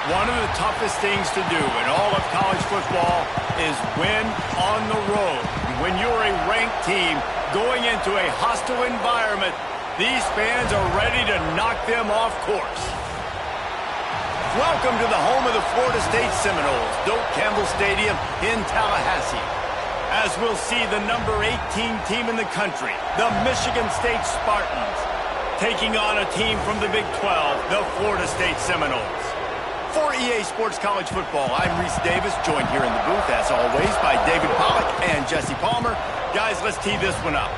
One of the toughest things to do in all of college football is win on the road. When you're a ranked team going into a hostile environment, these fans are ready to knock them off course. Welcome to the home of the Florida State Seminoles, Doak Campbell Stadium in Tallahassee. As we'll see the number 18 team in the country, the Michigan State Spartans, taking on a team from the Big 12, the Florida State Seminoles. For EA Sports College Football, I'm Reese Davis, joined here in the booth, as always, by David Pollack and Jesse Palmer. Guys, let's tee this one up.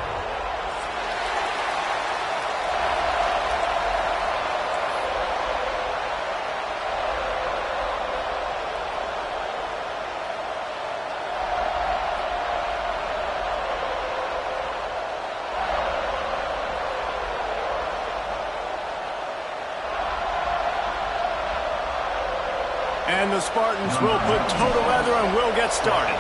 And the Spartans will put toe to leather and will get started.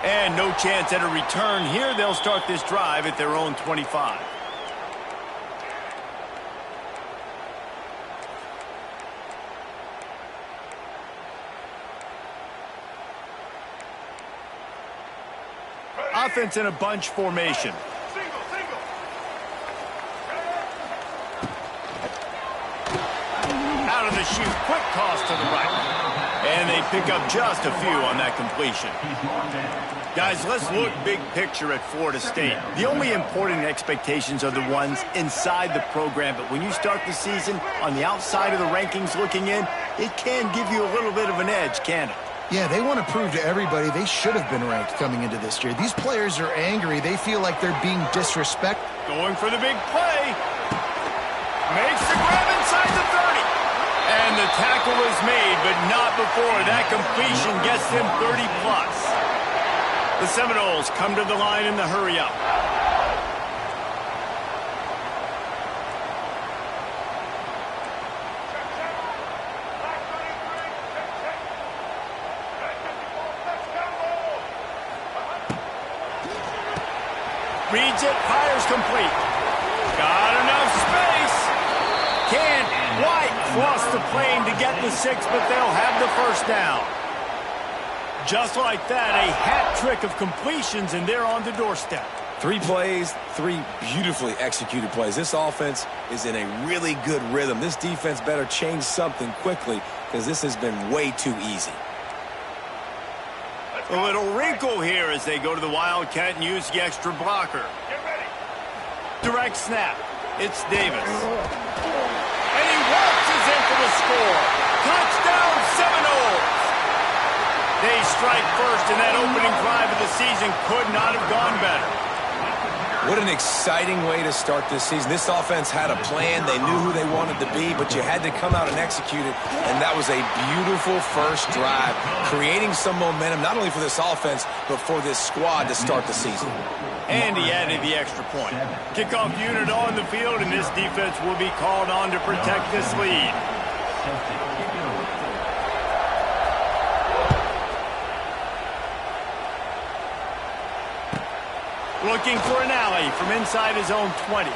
And no chance at a return here. They'll start this drive at their own 25. Offense in a bunch formation. Out of the chute, quick toss to the right. And they pick up just a few on that completion. Guys, let's look big picture at Florida State. The only important expectations are the ones inside the program, but when you start the season on the outside of the rankings looking in, it can give you a little bit of an edge, can't it? Yeah, they want to prove to everybody they should have been ranked coming into this year. These players are angry. They feel like they're being disrespected. Going for the big play. Makes the grab inside the 30. And the tackle is made, but not before that completion gets them 30+. The Seminoles come to the line in the hurry-up. Reads it, fires complete. Got enough space. Can't quite cross the plane to get the 6, but they'll have the first down. Just like that, a hat trick of completions, and they're on the doorstep. 3 plays, 3 beautifully executed plays. This offense is in a really good rhythm. This defense better change something quickly because this has been way too easy. A little wrinkle here as they go to the Wildcat and use the extra blocker. Direct snap. It's Davis. And he waltzes in for the score. Touchdown, Seminoles! They strike first, and that opening drive of the season could not have gone better. What an exciting way to start this season. This offense had a plan. They knew who they wanted to be, but you had to come out and execute it, and that was a beautiful first drive, creating some momentum not only for this offense, but for this squad to start the season. And he added the extra point. Kickoff unit on the field, and this defense will be called on to protect this lead. Looking for an alley from inside his own 20.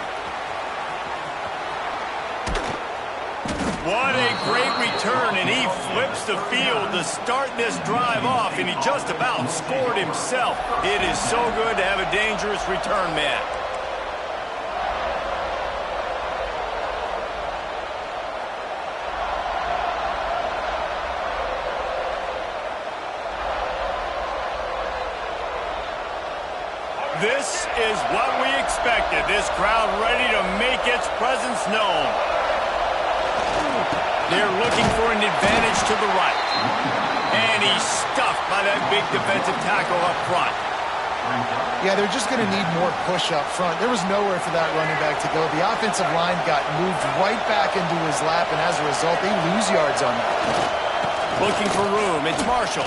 What a great return, and he flips the field to start this drive off, and he just about scored himself. It is so good to have a dangerous return man. This is what we expected. This crowd ready to make its presence known. They're looking for an advantage to the right. And he's stuffed by that big defensive tackle up front. Yeah, they're just going to need more push up front. There was nowhere for that running back to go. The offensive line got moved right back into his lap, and as a result, they lose yards on that. Looking for room. It's Marshall.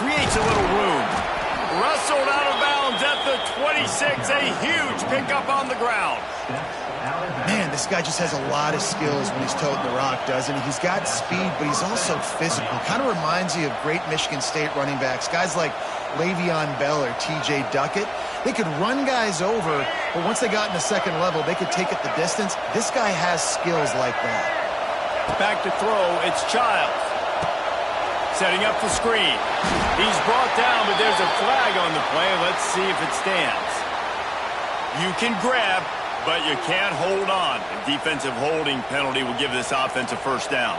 Creates a little room. Wrestled out of bounds at the 26. A huge pickup on the ground. Man, this guy just has a lot of skills when he's toting the rock, doesn't he? He's got speed, but he's also physical. Kind of reminds you of great Michigan State running backs. Guys like Le'Veon Bell or T.J. Duckett. They could run guys over, but once they got in the second level, they could take it the distance. This guy has skills like that. Back to throw, it's Childs. Setting up the screen. He's brought down, but there's a flag on the play. Let's see if it stands. You can grab, but you can't hold on. A defensive holding penalty will give this offense a first down.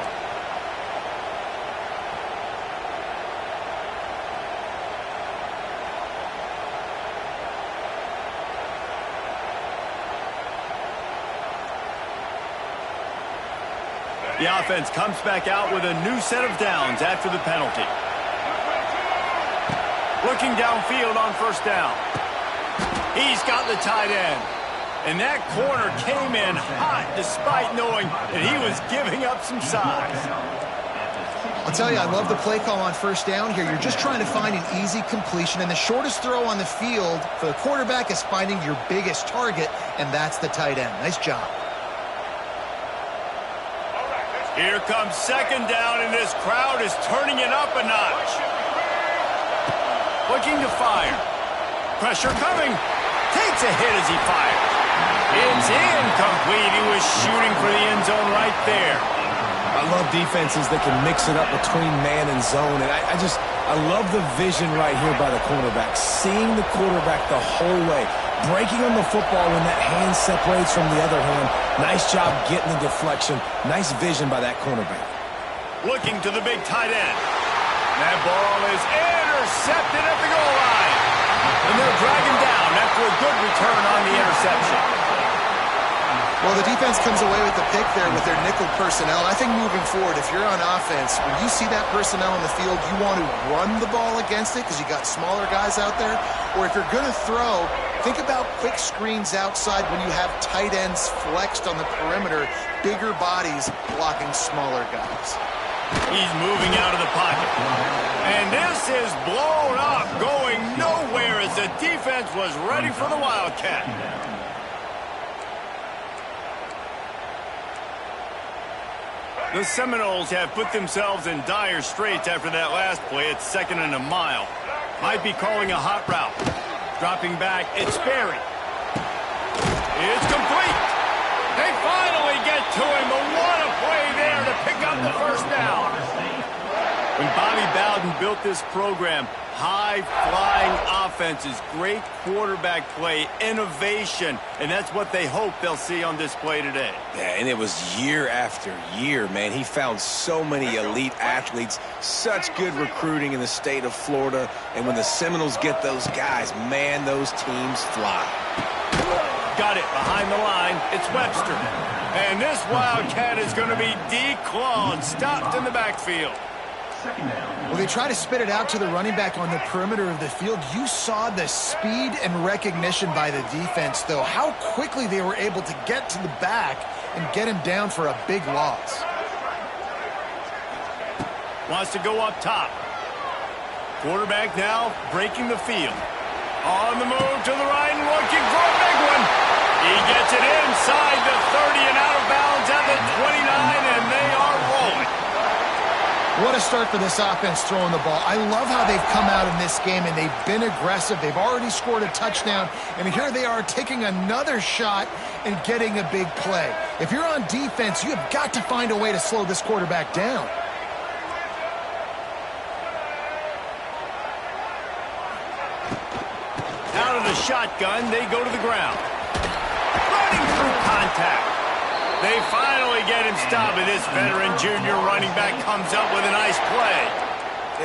The offense comes back out with a new set of downs after the penalty. Looking downfield on first down. He's got the tight end. And that corner came in hot despite knowing that he was giving up some size. I'll tell you, I love the play call on first down here. You're just trying to find an easy completion, and the shortest throw on the field for the quarterback is finding your biggest target, and that's the tight end. Nice job. Here comes second down, and this crowd is turning it up a notch. Looking to fire. Pressure coming. Takes a hit as he fires. It's incomplete. He was shooting for the end zone right there. I love defenses that can mix it up between man and zone, and I love the vision right here by the cornerback, seeing the quarterback the whole way, breaking on the football when that hand separates from the other hand. Nice job getting the deflection. Nice vision by that cornerback. Looking to the big tight end. That ball is intercepted at the goal line. And they'll drag him down after a good return on the interception. Well, the defense comes away with the pick there with their nickel personnel. I think moving forward, if you're on offense, when you see that personnel in the field, you want to run the ball against it because you got smaller guys out there. Or if you're going to throw, think about quick screens outside when you have tight ends flexed on the perimeter, bigger bodies blocking smaller guys. He's moving out of the pocket. And this is blown up, going nowhere as the defense was ready for the Wildcat. The Seminoles have put themselves in dire straits after that last play. It's second and a mile. Might be calling a hot route. Dropping back, it's Berry. It's complete. They finally get to him, but what a play there to pick up the first down. When Bobby Bowden built this program, high-flying offenses, great quarterback play, innovation, and that's what they hope they'll see on display today. Yeah, and it was year after year, man. He found so many elite athletes, such good recruiting in the state of Florida, and when the Seminoles get those guys, man, those teams fly. Got it behind the line. It's Webster. And this Wildcat is going to be declawed, stopped in the backfield. Well, they try to spit it out to the running back on the perimeter of the field. You saw the speed and recognition by the defense, though. How quickly they were able to get to the back and get him down for a big loss. Wants to go up top. Quarterback now breaking the field. On the move to the right and looking for a big one. He gets it inside the 30 and out of bounds at the 29, and they are rolling. What a start for this offense throwing the ball. I love how they've come out in this game, and they've been aggressive. They've already scored a touchdown, and here they are taking another shot and getting a big play. If you're on defense, you have got to find a way to slow this quarterback down. Out of the shotgun, they go to the ground. Running through contact. They finally get him stopped, and this veteran junior running back comes up with a nice play.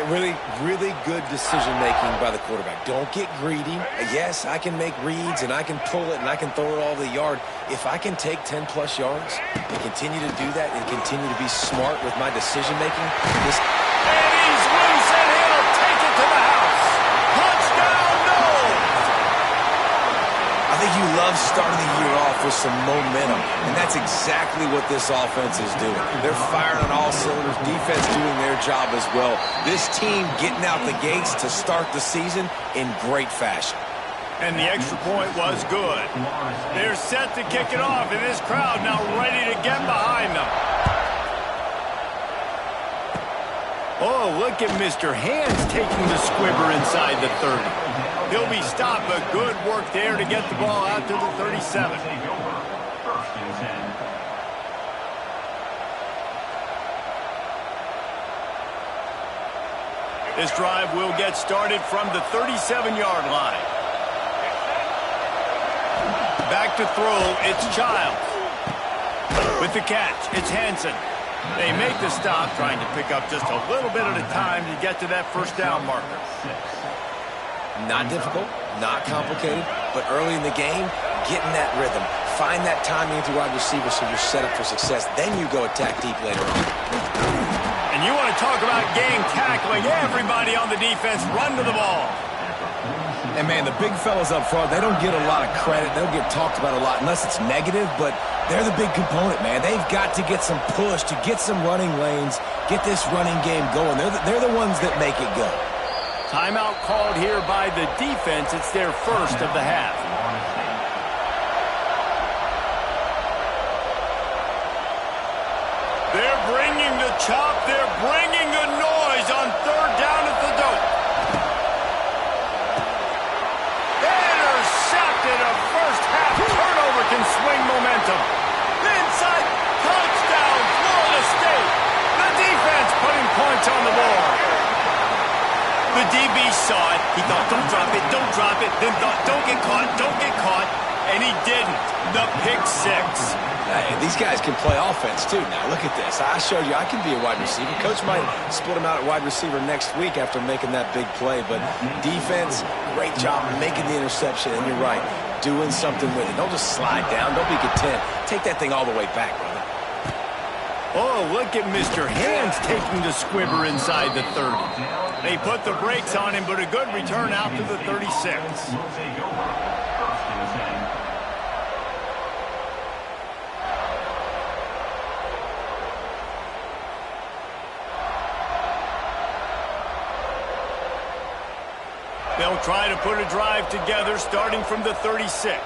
Really, really good decision-making by the quarterback. Don't get greedy. Yes, I can make reads, and I can pull it, and I can throw it all the yard. If I can take 10-plus yards and continue to do that and continue to be smart with my decision-making, this... And he's loose, and he'll take it to the house. Touchdown, no! I think you love starting the year off with some momentum, and that's exactly what this offense is doing. They're firing on all cylinders, defense doing their job as well. This team getting out the gates to start the season in great fashion. And the extra point was good. They're set to kick it off, and this crowd now ready to get behind them. Oh, look at Mr. Hands taking the squibber inside the 30. He'll be stopped, but good work there to get the ball out to the 37. This drive will get started from the 37-yard line. Back to throw, it's Childs. With the catch, it's Hansen. They make the stop, trying to pick up just a little bit at a time to get to that first down marker. Not difficult, not complicated, but early in the game, get in that rhythm. Find that timing with your wide receiver so you're set up for success. Then you go attack deep later on. And you want to talk about game tackling. Everybody on the defense run to the ball. And, man, the big fellas up front, they don't get a lot of credit. They'll get talked about a lot unless it's negative, but they're the big component, man. They've got to get some push, to get some running lanes, get this running game going. They're the ones that make it go. Timeout called here by the defense. It's their first of the half. They're bringing the chop. They're bringing the noise on third down at the dope. Intercepted. A first half turnover can swing momentum. Inside touchdown, Florida State. The defense putting points on the board. The DB saw it. He thought, don't drop it, don't drop it. Then thought, don't get caught, don't get caught. And he didn't. The pick six. Hey, these guys can play offense, too. Now, look at this. I showed you I can be a wide receiver. Coach might split him out at wide receiver next week after making that big play. But defense, great job making the interception. And you're right, doing something with it. Don't just slide down. Don't be content. Take that thing all the way back, brother. Oh, look at Mr. Hands taking the squibber inside the 30. They put the brakes on him, but a good return out to the 36. They'll try to put a drive together starting from the 36.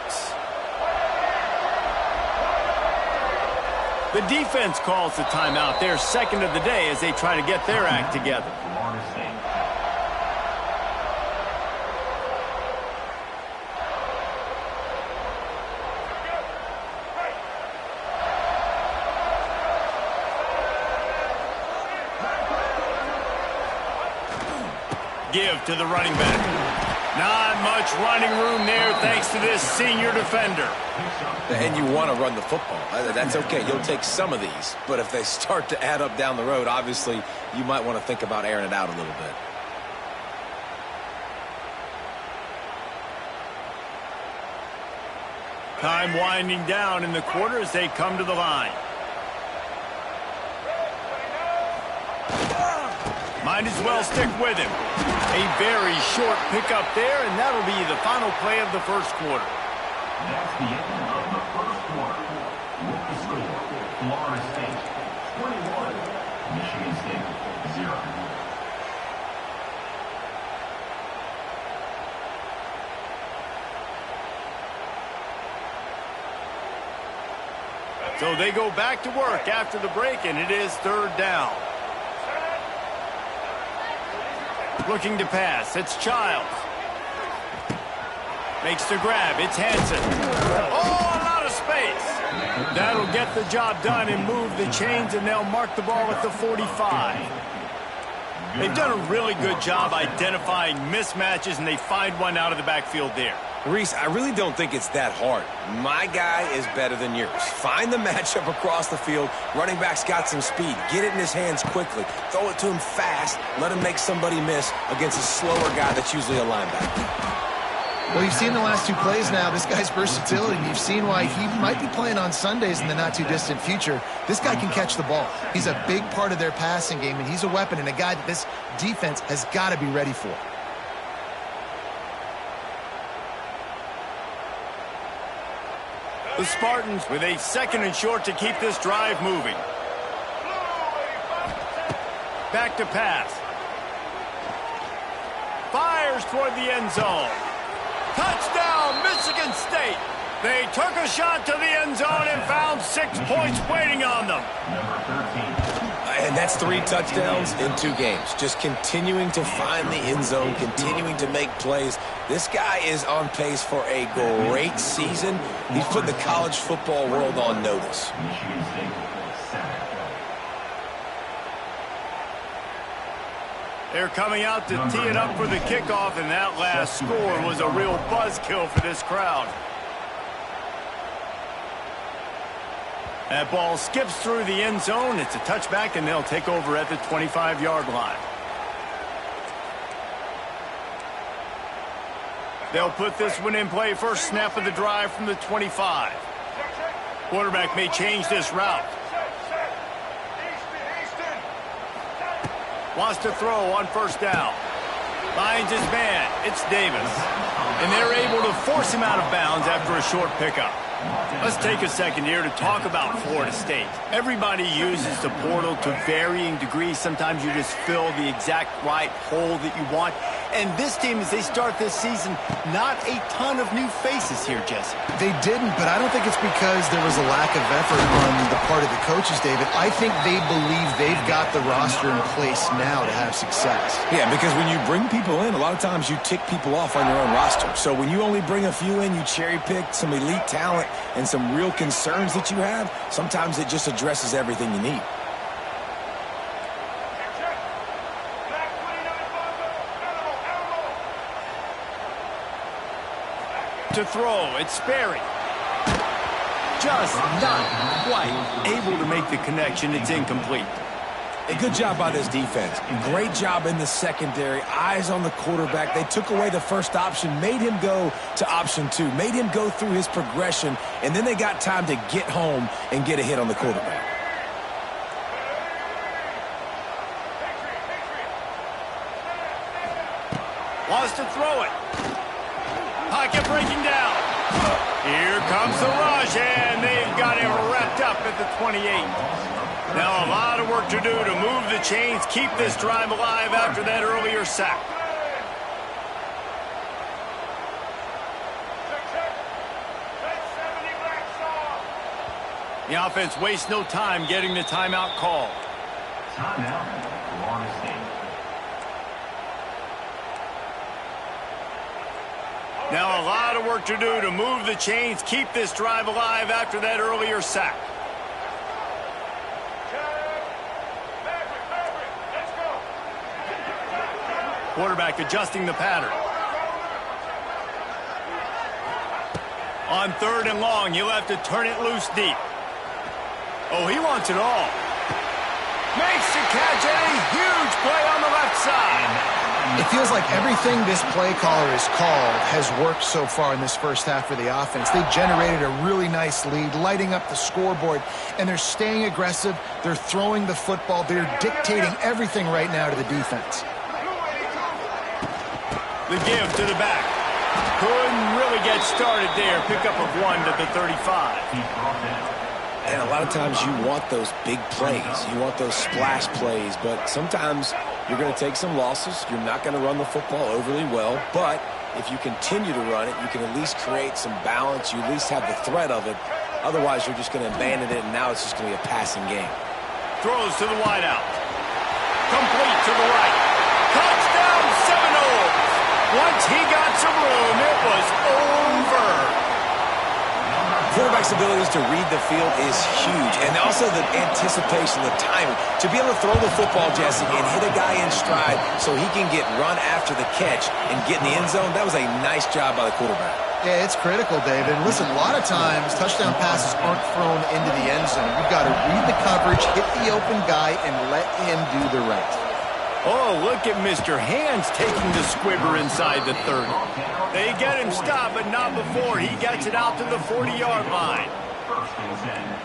The defense calls the timeout, their second of the day, as they try to get their act together. Give to the running back. Not much running room there thanks to this senior defender. And you want to run the football. That's okay. You'll take some of these. But if they start to add up down the road, obviously, you might want to think about airing it out a little bit. Time winding down in the quarter as they come to the line. Might as well stick with him. A very short pickup there, and that'll be the final play of the first quarter. That's the end of the first quarter. With the score, Florida State 21, Michigan State 0. So they go back to work after the break, and it is third down. Looking to pass, it's Childs. Makes the grab, it's Hansen. Oh, a lot of space. That'll get the job done and move the chains, and they'll mark the ball at the 45. They've done a really good job identifying mismatches, and they find one out of the backfield there. Reese, I really don't think it's that hard. My guy is better than yours. Find the matchup across the field. Running back's got some speed. Get it in his hands quickly. Throw it to him fast. Let him make somebody miss against a slower guy that's usually a linebacker. Well, you've seen the last two plays now. This guy's versatility. You've seen why he might be playing on Sundays in the not-too-distant future. This guy can catch the ball. He's a big part of their passing game, and he's a weapon and a guy that this defense has got to be ready for. The Spartans with a second and short to keep this drive moving. Back to pass. Fires toward the end zone. Touchdown, Michigan State. They took a shot to the end zone and found 6 points waiting on them. And that's 3 touchdowns in 2 games. Just continuing to find the end zone, continuing to make plays. This guy is on pace for a great season. He's put the college football world on notice. Michigan State, 7. They're coming out to tee it up for the kickoff, and that last score was a real buzzkill for this crowd. That ball skips through the end zone. It's a touchback, and they'll take over at the 25-yard line. They'll put this one in play. First snap of the drive from the 25. Quarterback may change this route. Wants to throw on first down. Finds his man. It's Davis. And they're able to force him out of bounds after a short pickup. Let's take a second here to talk about Florida State. Everybody uses the portal to varying degrees. Sometimes you just fill the exact right hole that you want. And this team, as they start this season, not a ton of new faces here, Jesse. They didn't, but I don't think it's because there was a lack of effort on the part of the coaches, David. I think they believe they've got the roster in place now to have success. Yeah, because when you bring people in, a lot of times you tick people off on your own roster. So when you only bring a few in, you cherry pick some elite talent and some real concerns that you have, sometimes it just addresses everything you need. To throw, it's Sperry. Just not quite able to make the connection. It's incomplete. A good job by this defense. Great job in the secondary. Eyes on the quarterback. They took away the first option, made him go to option 2, made him go through his progression, and then they got time to get home and get a hit on the quarterback. Wants to throw it. Pocket breaking down. Here comes the rush, and they've got him wrapped up at the 28. Now a lot of work to do to move the chains, keep this drive alive after that earlier sack. The offense wastes no time getting the timeout called. Timeout, Florida State. Now a lot of work to do to move the chains, keep this drive alive after that earlier sack. Quarterback adjusting the pattern. On 3rd and long, he'll have to turn it loose deep. Oh, he wants it all. Makes the catch, and a huge play on the left side. It feels like everything this play caller has called has worked so far in this first half for the offense. They generated a really nice lead, lighting up the scoreboard, and they're staying aggressive. They're throwing the football. They're dictating everything right now to the defense. The give to the back. Couldn't really get started there. Pickup of 1 to the 35. And a lot of times you want those big plays. You want those splash plays. But sometimes you're going to take some losses. You're not going to run the football overly well. But if you continue to run it, you can at least create some balance. You at least have the threat of it. Otherwise, you're just going to abandon it, and now it's just going to be a passing game. Throws to the wideout. Complete to the right. Touchdown, Seminoles. Once he got some room, it was over. Quarterback's abilities to read the field is huge, and also the anticipation, the timing. To be able to throw the football, Jesse, and hit a guy in stride so he can get run after the catch and get in the end zone, that was a nice job by the quarterback. Yeah, it's critical, David. Listen, a lot of times touchdown passes aren't thrown into the end zone. You've got to read the coverage, hit the open guy, and let him do the rest. Oh, look at Mr. Hands taking the squibber inside the 30. They get him stopped, but not before he gets it out to the 40-yard line. First and 10.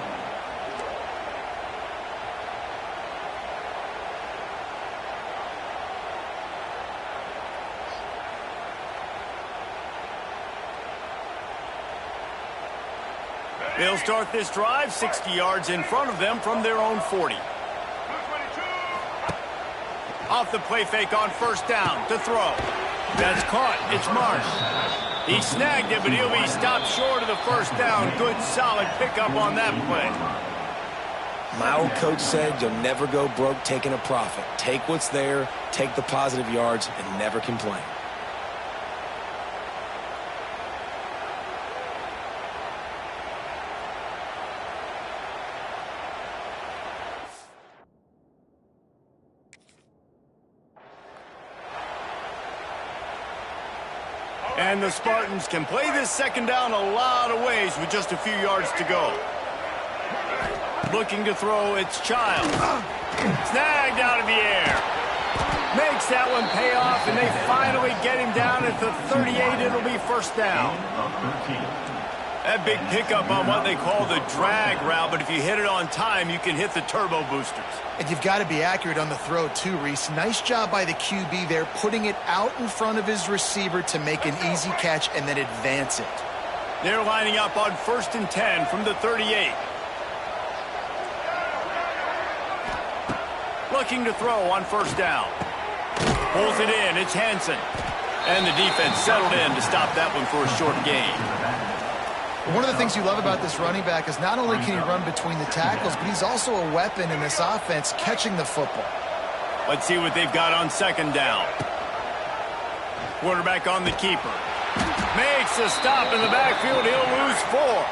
They'll start this drive 60 yards in front of them from their own 40. Off the play fake on first down to throw. That's caught. It's Marsh. He snagged it, but he'll be stopped short of the first down. Good, solid pickup on that play. My old coach said you'll never go broke taking a profit. Take what's there, take the positive yards, and never complain. And the Spartans can play this second down a lot of ways with just a few yards to go. Looking to throw, it's Childs. Snagged out of the air. Makes that one pay off, and they finally get him down at the 38. It'll be first down. That big pickup on what they call the drag route, but if you hit it on time, you can hit the turbo boosters. And you've got to be accurate on the throw, too, Reese. Nice job by the QB there, putting it out in front of his receiver to make an easy catch and then advance it. They're lining up on 1st and 10 from the 38. Looking to throw on first down. Pulls it in. It's Hansen. And the defense settled in to stop that one for a short gain. One of the things you love about this running back is not only can he run between the tackles, but he's also a weapon in this offense catching the football. Let's see what they've got on second down. Quarterback on the keeper. Makes a stop in the backfield. He'll lose 4.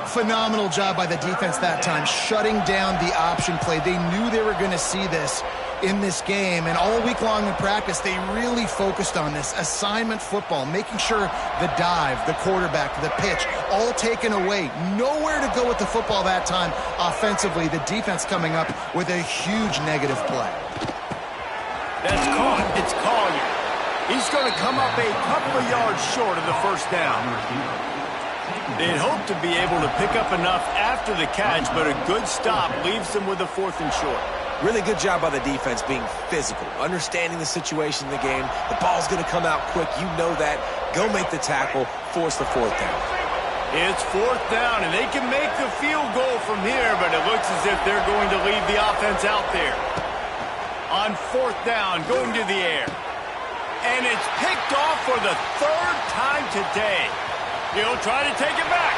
Phenomenal job by the defense that time, shutting down the option play. They knew they were going to see this in this game, and all week long in practice, they really focused on this assignment football, making sure the dive, the quarterback, the pitch, all taken away. Nowhere to go with the football that time offensively. The defense coming up with a huge negative play. That's caught. It's Collier. He's going to come up a couple of yards short of the first down. They'd hope to be able to pick up enough after the catch, but a good stop leaves them with a 4th and short. Really good job by the defense being physical, understanding the situation in the game. The ball's going to come out quick. You know that. Go make the tackle, force the 4th down. It's 4th down, and they can make the field goal from here, but it looks as if they're going to leave the offense out there. On 4th down, going to the air. And it's picked off for the 3rd time today. He'll try to take it back.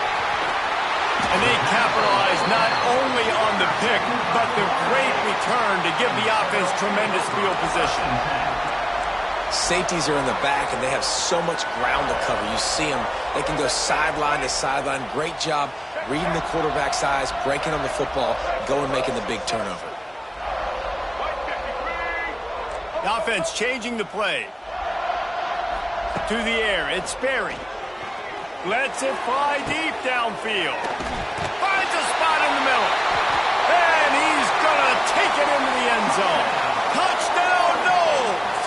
And they capitalize not only on the pick, but the great return to give the offense tremendous field position. Safeties are in the back, and they have so much ground to cover. You see them. They can go sideline to sideline. Great job reading the quarterback's eyes, breaking on the football, going making the big turnover. The offense changing the play. To the air, it's Sperry. Lets it fly deep downfield. Finds a spot in the middle. And he's going to take it into the end zone. Touchdown, Knowles!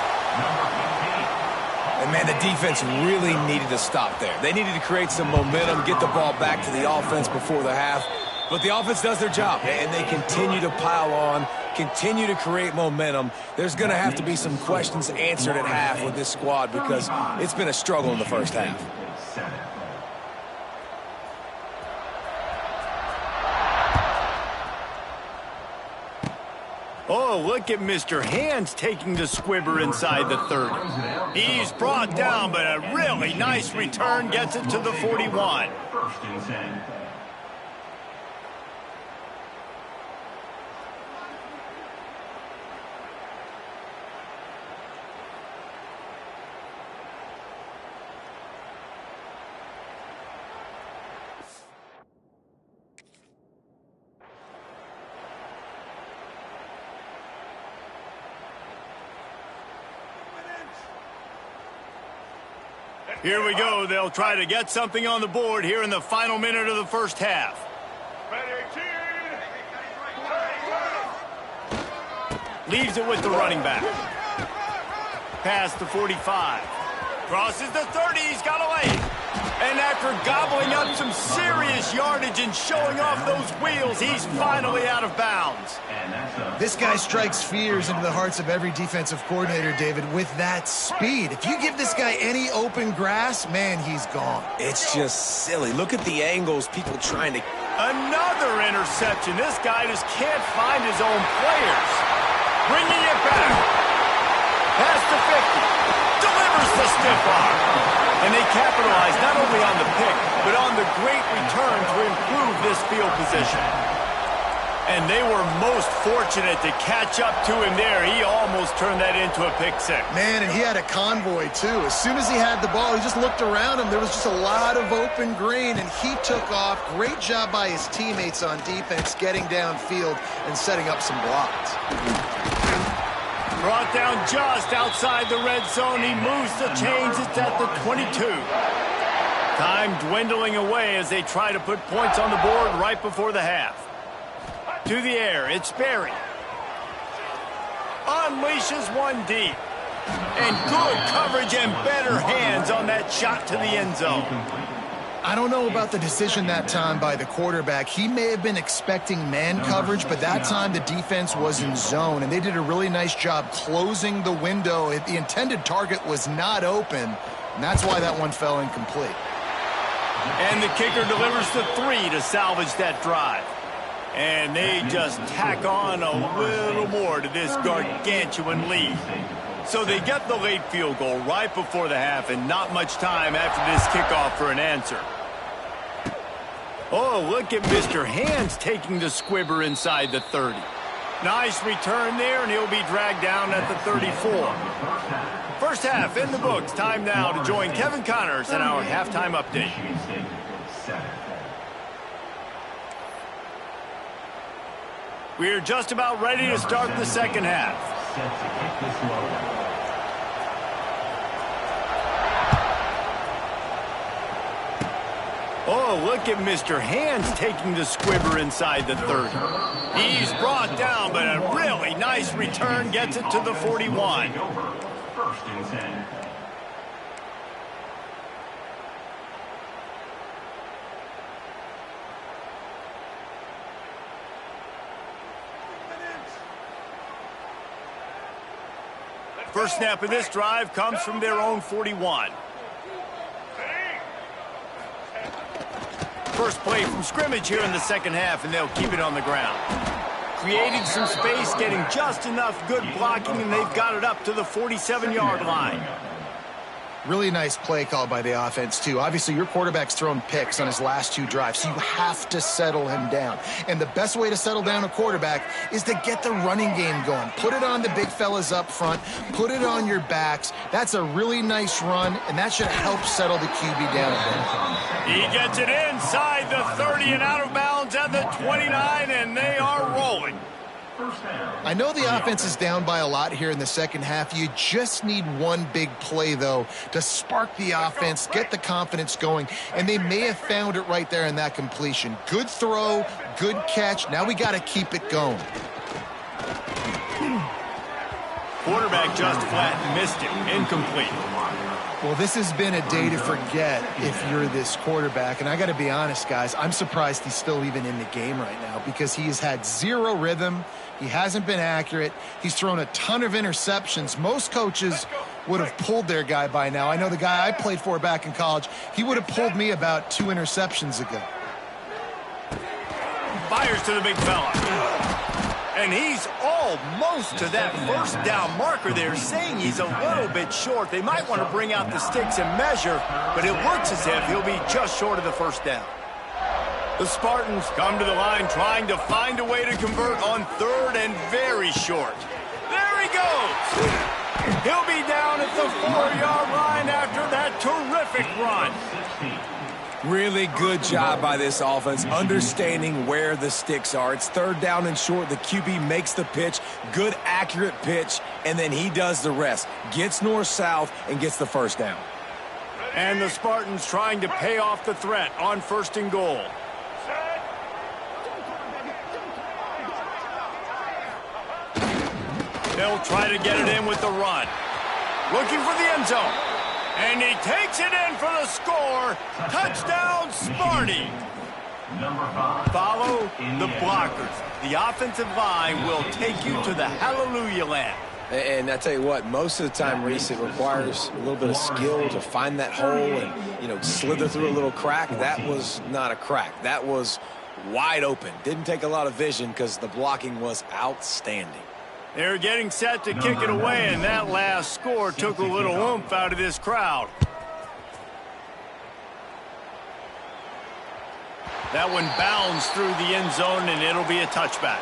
And, man, the defense really needed to stop there. They needed to create some momentum, get the ball back to the offense before the half. But the offense does their job, and they continue to pile on, continue to create momentum. There's going to have to be some questions answered at half with this squad because it's been a struggle in the first half. Oh, look at Mr. Hands taking the squibber inside the 30. He's brought down, but a really nice return gets it to the 41. 1st and 10. Here we go. They'll try to get something on the board here in the final minute of the first half. Leaves it with the running back. Past the 45. Crosses the 30. He's got away. And after gobbling up some serious yardage and showing off those wheels, he's finally out of bounds. This guy strikes fears into the hearts of every defensive coordinator, David, with that speed. If you give this guy any open grass, man, he's gone. It's just silly. Look at the angles, people trying to... Another interception. This guy just can't find his own players. Bringing it back. Past the 50. Delivers the stiff arm. And they capitalize not only on the pick, but on the great return to improve this field position. And they were most fortunate to catch up to him there. He almost turned that into a pick six. Man, and he had a convoy, too. As soon as he had the ball, he just looked around him. There was just a lot of open green, and he took off. Great job by his teammates on defense, getting downfield and setting up some blocks. Brought down just outside the red zone. He moves the chains. It's at the 22. Time dwindling away as they try to put points on the board right before the half. To the air, it's Berry. Unleashes one deep. And good coverage and better hands on that shot to the end zone. I don't know about the decision that time by the quarterback. He may have been expecting man coverage, but that time the defense was in zone, and they did a really nice job closing the window. The intended target was not open, and that's why that one fell incomplete. And the kicker delivers the 3 to salvage that drive. And they just tack on a little more to this gargantuan lead. So they get the late field goal right before the half and not much time after this kickoff for an answer. Oh, look at Mr. Hands taking the squibber inside the 30. Nice return there, and he'll be dragged down at the 34. First half in the books. Time now to join Kevin Connors in our halftime update. We're just about ready to start the second half. Oh, look at Mr. Hands taking the squibber inside the 30. He's brought down, but a really nice return gets it to the 41. First and 10. First snap of this drive comes from their own 41. First play from scrimmage here in the second half, and they'll keep it on the ground. Creating some space, getting just enough good blocking, and they've got it up to the 47-yard line. Really nice play call by the offense, too. Obviously, your quarterback's thrown picks on his last 2 drives, so you have to settle him down. And the best way to settle down a quarterback is to get the running game going. Put it on the big fellas up front. Put it on your backs. That's a really nice run, and that should help settle the QB down a bit. He gets it inside the 30 and out of bounds at the 29, and they are rolling. I know the offense is down by a lot here in the second half. You just need one big play, though, to spark the offense, get the confidence going, and they may have found it right there in that completion. Good throw, good catch. Now we got to keep it going. Quarterback just flat missed it. Incomplete. Well, this has been a day to forget if you're this quarterback. And I got to be honest, guys, I'm surprised he's still even in the game right now because he has had zero rhythm. He hasn't been accurate. He's thrown a ton of interceptions. Most coaches would have pulled their guy by now. I know the guy I played for back in college, he would have pulled me about 2 interceptions ago. Fires to the big fella. And he's almost to that first down marker there, saying he's a little bit short. They might want to bring out the sticks and measure, but it looks as if he'll be just short of the first down. The Spartans come to the line trying to find a way to convert on third and very short. There he goes. He'll be down at the 4-yard line after that terrific run. Really good job by this offense, understanding where the sticks are. It's third down and short. The QB makes the pitch, good, accurate pitch, and then he does the rest. Gets north-south and gets the first down. And the Spartans trying to pay off the threat on first and goal. They'll try to get it in with the run. Looking for the end zone. And he takes it in for the score. Touchdown, Sparty. Follow the blockers. The offensive line will take you to the hallelujah land. And I tell you what, most of the time, Reese, it requires a little bit of skill to find that hole and, slither through a little crack. That was not a crack. That was wide open. Didn't take a lot of vision because the blocking was outstanding. They're getting set to kick it away, and that last score took a little oomph out of this crowd. That one bounds through the end zone, and it'll be a touchback.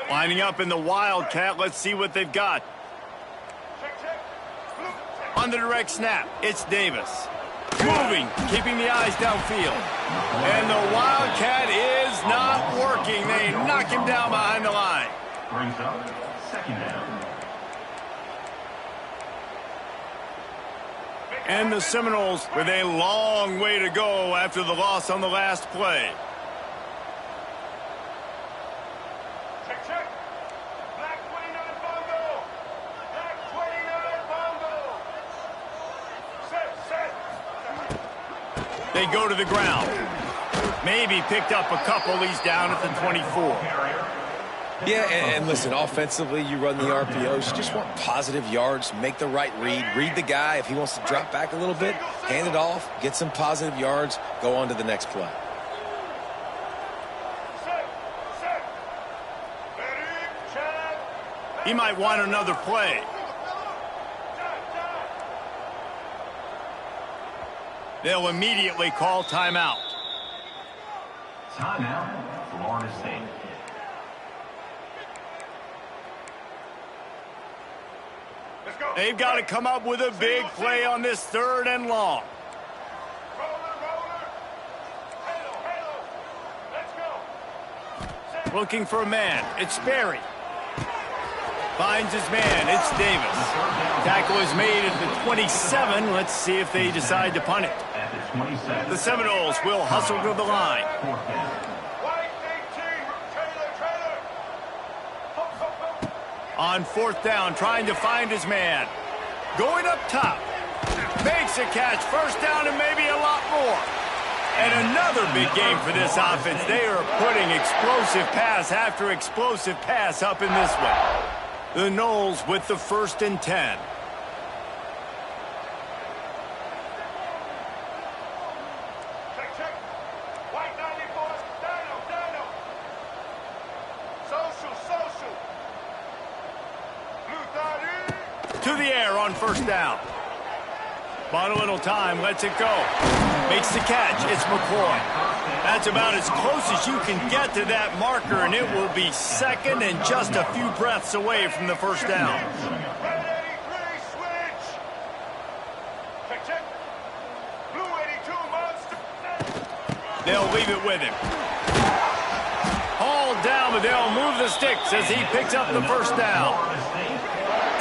Lining up in the Wildcat. Let's see what they've got. On the direct snap, it's Davis. Moving, keeping the eyes downfield. And the Wildcat is not working. They knock him down behind the line. Brings up second down. And the Seminoles with a long way to go after the loss on the last play. They go to the ground. Maybe picked up a couple. He's down at the 24. Yeah, and listen, offensively, you run the RPOs. You just want positive yards, make the right read. Read the guy. If he wants to drop back a little bit, hand it off, get some positive yards, go on to the next play. He might want another play. They'll immediately call timeout. Timeout, Florida State. They've got to come up with a big play on this 3rd and long. Looking for a man. It's Sperry. Finds his man. It's Davis. Tackle is made at the 27. Let's see if they decide to punt it. The Seminoles will hustle to the line. On 4th down, trying to find his man. Going up top. Makes a catch. 1st down and maybe a lot more. And another big game for this offense. They are putting explosive pass after explosive pass up in this one. The Noles with the 1st and 10. To the air on 1st down. Bought a little time, lets it go. Makes the catch, it's McCoy. That's about as close as you can get to that marker, and it will be 2nd and just a few breaths away from the 1st down. They'll leave it with him. Hauled down, but they'll move the sticks as he picks up the 1st down.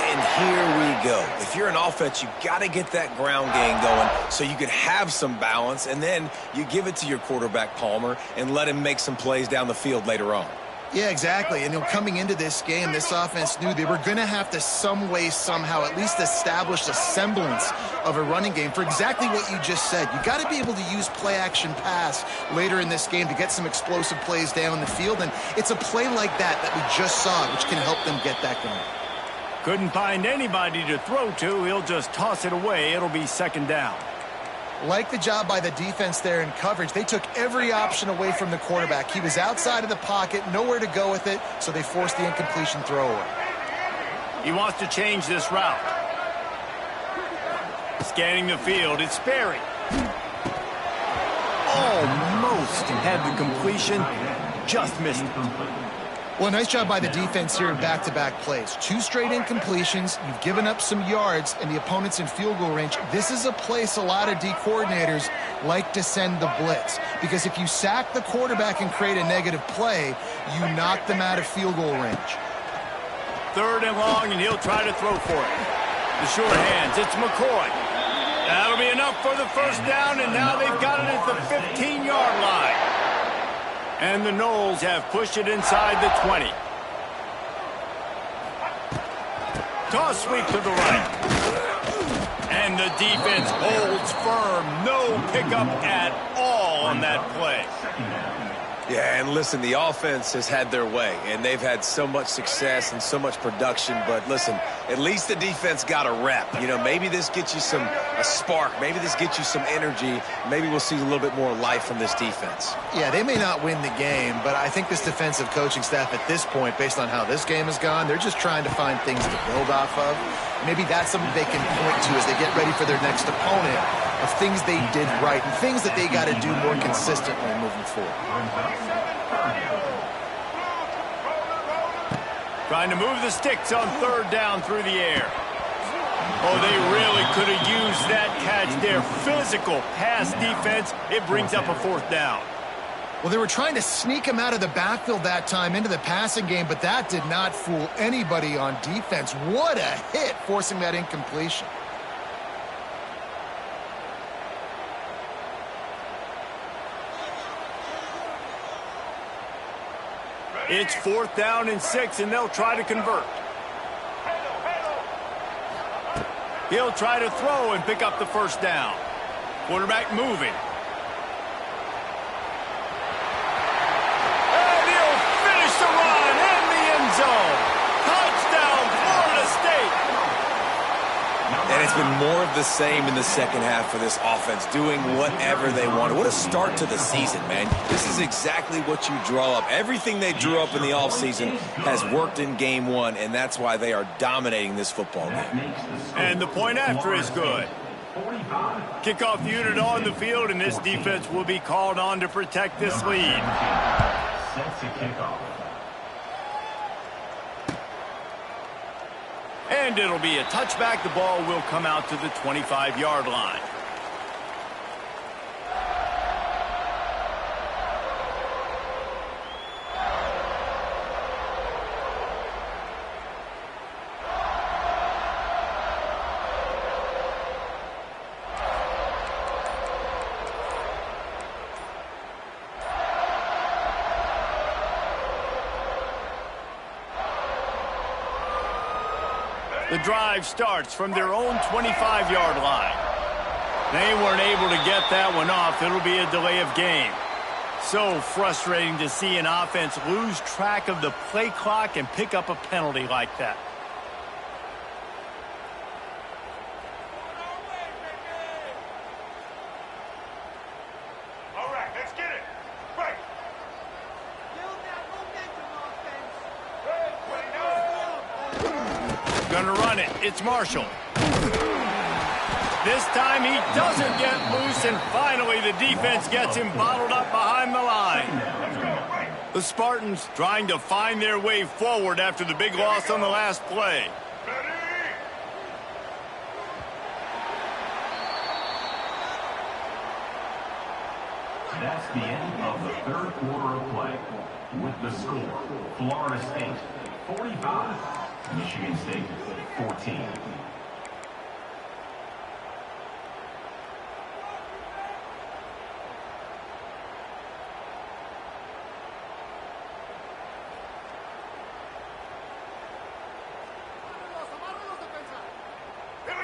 And here we go. If you're an offense, you got to get that ground game going so you can have some balance, and then you give it to your quarterback, Palmer, and let him make some plays down the field later on. Yeah, exactly. And coming into this game, this offense knew they were going to have to some way, somehow, at least establish a semblance of a running game for exactly what you just said. You got to be able to use play-action pass later in this game to get some explosive plays down the field, and it's a play like that we just saw, which can help them get that going. Couldn't find anybody to throw to. He'll just toss it away. It'll be 2nd down. Like the job by the defense there in coverage. They took every option away from the quarterback. He was outside of the pocket, nowhere to go with it, so they forced the incompletion throw away. He wants to change this route. Scanning the field, it's Sperry. Almost had the completion, just missed it. Well, nice job by the defense here in back-to-back plays. 2 straight incompletions, you've given up some yards, and the opponent's in field goal range. This is a place a lot of D coordinators like to send the blitz, because if you sack the quarterback and create a negative play, you knock them out of field goal range. 3rd and long, and he'll try to throw for it. The short hands, it's McCoy. That'll be enough for the 1st down, and now they've got it at the 15-yard line. And the Noles have pushed it inside the 20. Toss sweep to the right. And the defense holds firm. No pickup at all on that play. Yeah, and listen, the offense has had their way, and they've had so much success and so much production. But listen, at least the defense got a rep. You know, maybe this gets you a spark. Maybe this gets you some energy. Maybe we'll see a little bit more life from this defense. Yeah, they may not win the game, but I think this defensive coaching staff at this point, based on how this game has gone, they're just trying to find things to build off of. Maybe that's something they can point to as they get ready for their next opponent, of things they did right and things that they got to do more consistently moving forward. Trying to move the sticks on third down through the air. Oh, they really could have used that catch there. Physical pass defense. It brings up a fourth down. Well, they were trying to sneak him out of the backfield that time into the passing game, but that did not fool anybody on defense. What a hit, forcing that incompletion. It's 4th down and 6, and they'll try to convert. He'll try to throw and pick up the first down. Quarterback moving. And he'll finish the run in the end zone. Touchdown, Florida State. And it's been more of the same in the second half for this offense, doing whatever they wanted. What a start to the season, man. This is exactly what you draw up. Everything they drew up in the offseason has worked in game one, and that's why they are dominating this football game. And the point after is good. Kickoff unit on the field, and this defense will be called on to protect this lead. Sets a kickoff. And it'll be a touchback. The ball will come out to the 25-yard line. The drive starts from their own 25-yard line. They weren't able to get that one off. It'll be a delay of game. So frustrating to see an offense lose track of the play clock and pick up a penalty like that. All right, let's get it. Right. Gonna run it. It's Marshall. This time he doesn't get loose, and finally the defense gets him bottled up behind the line. The Spartans trying to find their way forward after the big loss on the last play. That's the end of the third quarter of play. With the score, Florida State 45, Michigan State 14.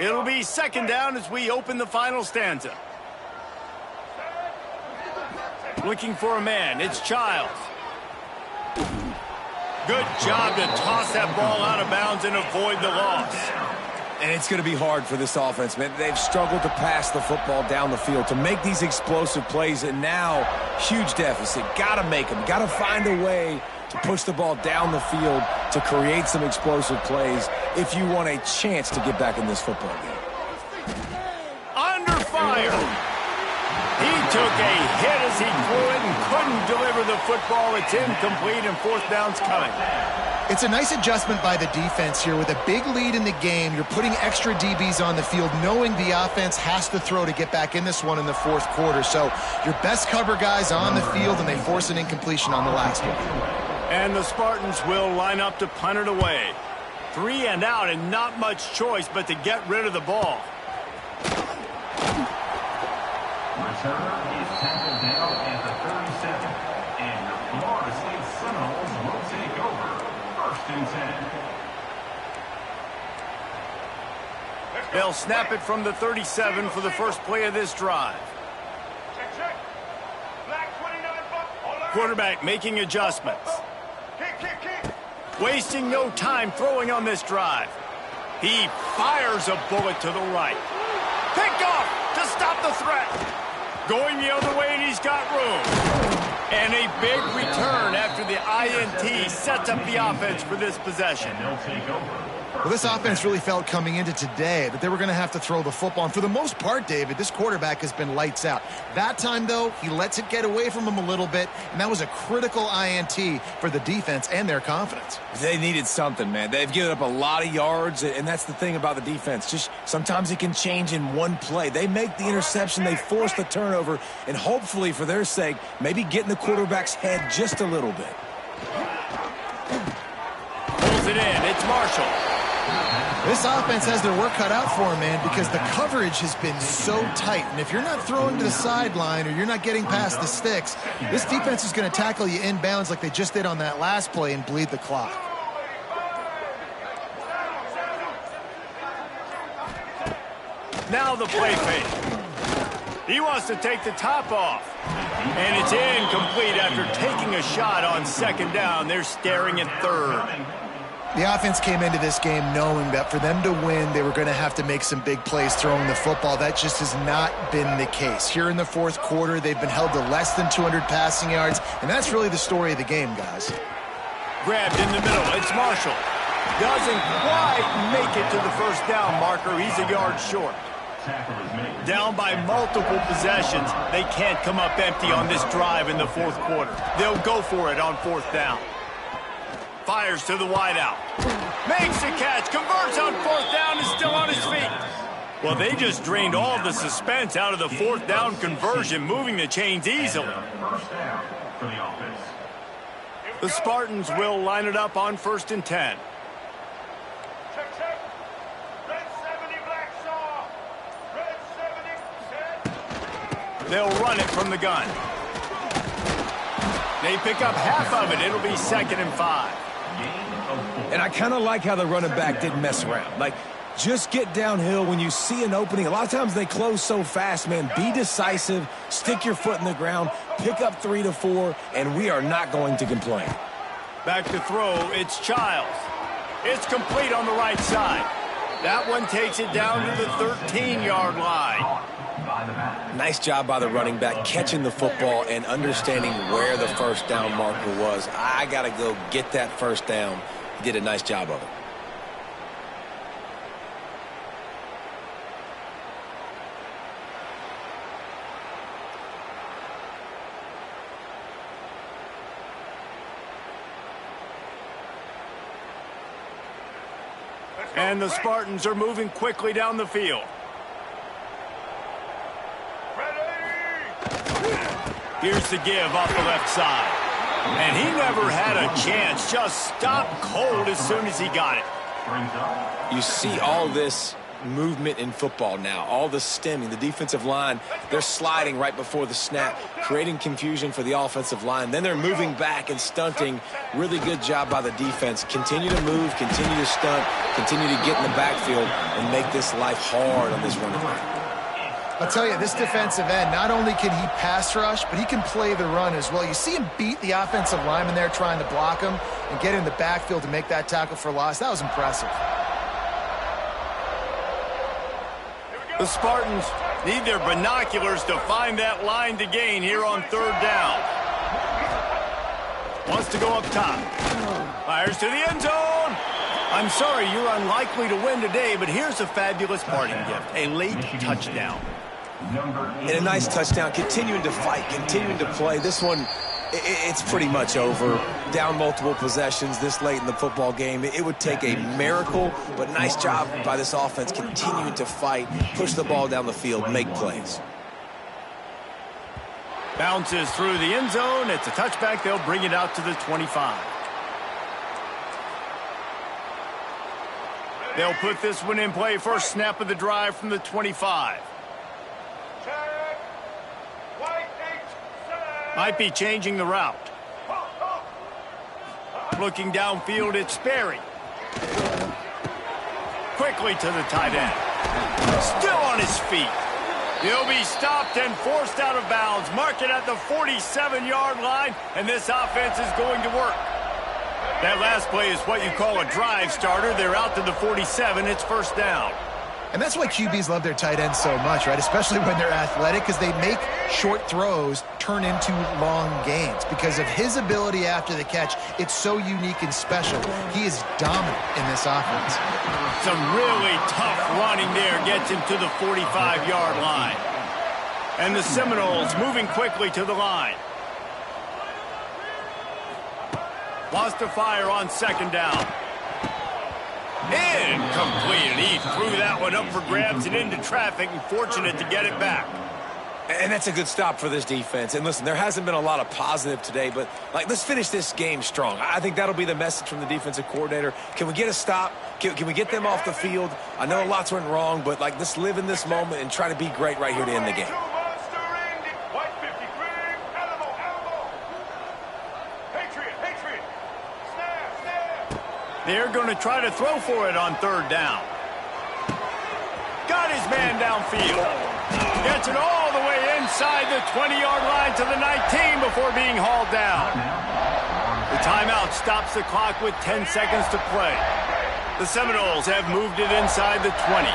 It'll be second down as we open the final stanza. Looking for a man. It's Childs. Good job to toss that ball out of bounds and avoid the loss. And it's going to be hard for this offense, man. They've struggled to pass the football down the field, to make these explosive plays, and now huge deficit. Got to make them. Got to find a way to push the ball down the field to create some explosive plays if you want a chance to get back in this football game. Under fire. He took a hit as he threw it and couldn't deliver the football. It's incomplete, and fourth down's coming. It's a nice adjustment by the defense here. With a big lead in the game, you're putting extra DBs on the field, knowing the offense has to throw to get back in this one in the fourth quarter. So your best cover guys on the field, and they force an incompletion on the last one. And the Spartans will line up to punt it away. 3 and out, and not much choice but to get rid of the ball. Returner is tackled down at the 37, and your Florida State Seminoles will take over 1st and 10. They'll snap it from the 37 for the first play of this drive. Check, check. Black 29 buck. Hold Quarterback making adjustments. Wasting no time throwing on this drive. He fires a bullet to the right. Picked off to stop the threat. Going the other way, and he's got room. And a big return after the INT sets up the offense for this possession. Well, this offense really felt coming into today that they were going to have to throw the football. And for the most part, David, this quarterback has been lights out. That time, though, he lets it get away from him a little bit, and that was a critical INT for the defense and their confidence. They needed something, man. They've given up a lot of yards, and that's the thing about the defense. Just sometimes it can change in one play. They make the interception, they force the turnover, and hopefully, for their sake, maybe get in the quarterback's head just a little bit. Pulls it in. It's Marshall. This offense has their work cut out for them, man, because the coverage has been so tight. And if you're not throwing to the sideline or you're not getting past the sticks, this defense is going to tackle you inbounds like they just did on that last play and bleed the clock. Now the play fake. He wants to take the top off. And it's incomplete after taking a shot on second down. They're staring at third. The offense came into this game knowing that for them to win, they were going to have to make some big plays throwing the football. That just has not been the case. Here in the fourth quarter, they've been held to less than 200 passing yards, and that's really the story of the game, guys. Grabbed in the middle. It's Marshall. Doesn't quite make it to the first down marker. He's a yard short. Down by multiple possessions. They can't come up empty on this drive in the fourth quarter. They'll go for it on fourth down. Fires to the wideout. Makes the catch. Converts on fourth down. Is still on his feet. Well, they just drained all the suspense out of the fourth down conversion, moving the chains easily. The Spartans will line it up on 1st and 10. They'll run it from the gun. They pick up half of it. It'll be 2nd and 5. And I kind of like how the running back didn't mess around. Like, just get downhill when you see an opening. A lot of times they close so fast, man. Be decisive, stick your foot in the ground, pick up 3 to 4, and we are not going to complain. Back to throw, it's Childs. It's complete on the right side. That one takes it down to the 13-yard line. Nice job by the running back, catching the football and understanding where the first down marker was. I got to go get that first down. He did a nice job of it. And the Spartans are moving quickly down the field. Here's the give off the left side. And he never had a chance. Just stopped cold as soon as he got it. You see all this movement in football now, all the stemming, the defensive line, they're sliding right before the snap, creating confusion for the offensive line. Then they're moving back and stunting. Really good job by the defense. Continue to move, continue to stunt, continue to get in the backfield and make this life hard on this running back. I'll tell you, this defensive end, not only can he pass rush, but he can play the run as well. You see him beat the offensive lineman there trying to block him and get in the backfield to make that tackle for loss. That was impressive. The Spartans need their binoculars to find that line to gain here on 3rd down. Wants to go up top. Fires to the end zone. I'm sorry, you're unlikely to win today, but here's a fabulous parting gift, a late touchdown. And a nice touchdown, continuing to fight, continuing to play. This one, it's pretty much over. Down multiple possessions this late in the football game. It would take a miracle, but nice job by this offense continuing to fight, push the ball down the field, make plays. Bounces through the end zone. It's a touchback. They'll bring it out to the 25. They'll put this one in play. First snap of the drive from the 25. Might be changing the route. Looking downfield, it's Sperry. Quickly to the tight end. Still on his feet. He'll be stopped and forced out of bounds. Mark it at the 47-yard line, and this offense is going to work. That last play is what you call a drive starter. They're out to the 47. It's first down. And that's why QBs love their tight ends so much, right? Especially when they're athletic, because they make short throws turn into long gains. Because of his ability after the catch, it's so unique and special. He is dominant in this offense. Some really tough running there gets him to the 45-yard line. And the Seminoles moving quickly to the line. Wants to fire on second down. Incomplete. He threw that one up for grabs and into traffic, and fortunate to get it back. And that's a good stop for this defense. And listen, there hasn't been a lot of positive today, but let's finish this game strong. I think that'll be the message from the defensive coordinator. Can we get a stop? Can we get them off the field? I know lots went wrong, but let's live in this moment and try to be great right here to end the game. They're going to try to throw for it on third down. Got his man downfield. Gets it all the way inside the 20-yard line to the 19 before being hauled down. The timeout stops the clock with 10 seconds to play. The Seminoles have moved it inside the 20.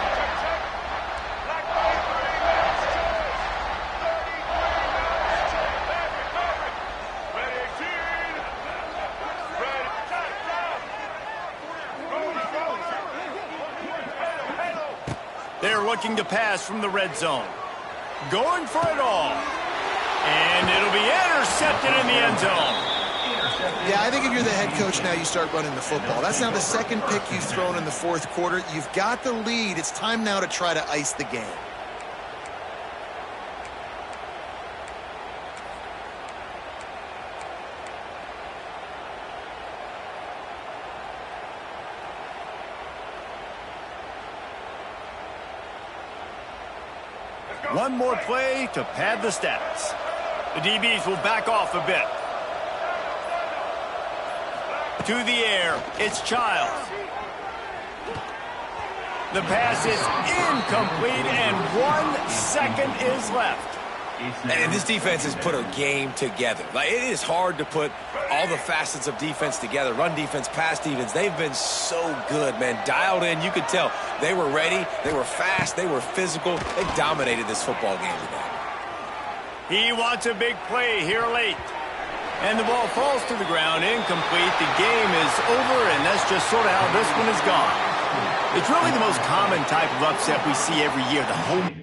They're looking to pass from the red zone. Going for it all. And it'll be intercepted in the end zone. Yeah, I think if you're the head coach now, you start running the football. That's now the second pick you've thrown in the fourth quarter. You've got the lead. It's time now to try to ice the game. One more play to pad the stats. The DBs will back off a bit. To the air, it's Childs. The pass is incomplete, and 1 second is left. And this defense has put a game together. It is hard to put all the facets of defense together. Run defense, pass defense. They've been so good, man. Dialed in. You could tell they were ready. They were fast. They were physical. They dominated this football game today. He wants a big play here late. And the ball falls to the ground, incomplete. The game is over, and that's just sort of how this one is gone. It's really the most common type of upset we see every year. The home